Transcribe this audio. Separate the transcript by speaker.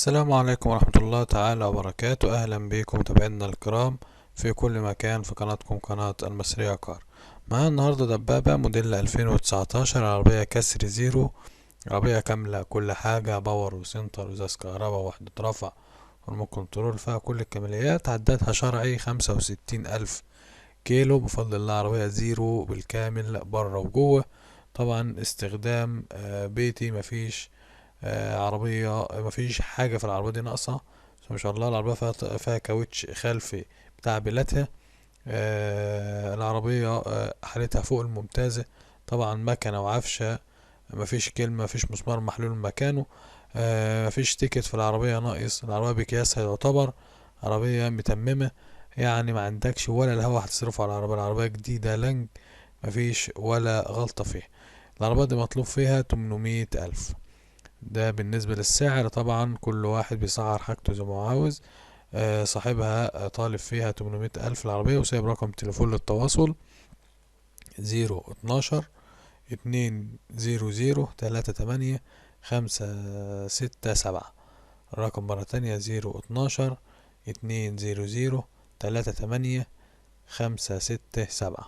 Speaker 1: السلام عليكم ورحمة الله تعالى وبركاته. أهلا بكم متابعينا الكرام في كل مكان في قناتكم قناة المصرية كار. معانا النهاردة دبابة موديل 2019، عربية كسر زيرو، عربية كاملة كل حاجة، باور وسنتر وإزاز كهرباء ووحدة رفع وريموت كنترول، فيها كل الكماليات. عدادها شرعي 65,000 كيلو بفضل الله. عربية زيرو بالكامل بره وجوه، طبعا استخدام بيتي، مفيش عربية مفيش حاجة في العربية دي ناقصة. ما شاء الله العربية فيها كاوتش خلفي بتاع بلاتها. العربية حالتها فوق الممتازة، طبعا مكنة وعفشة، مفيش كلمة، مفيش مسمار محلول مكانه. مفيش تيكت في العربية ناقص. العربية بقياسها يعتبر عربية متممة، يعني ما عندكش ولا الهوا هتصرفه على العربية. العربية جديدة لنج، مفيش ولا غلطة فيها. العربية دي مطلوب فيها 800,000. ده بالنسبة للسعر، طبعا كل واحد بيسعر حاجته زي ما هو عاوز. صاحبها طالب فيها 800,000 العربية، وسايب رقم تليفون للتواصل 0 12 200 38 567. الرقم مرة تانية 0 12 200 38 567.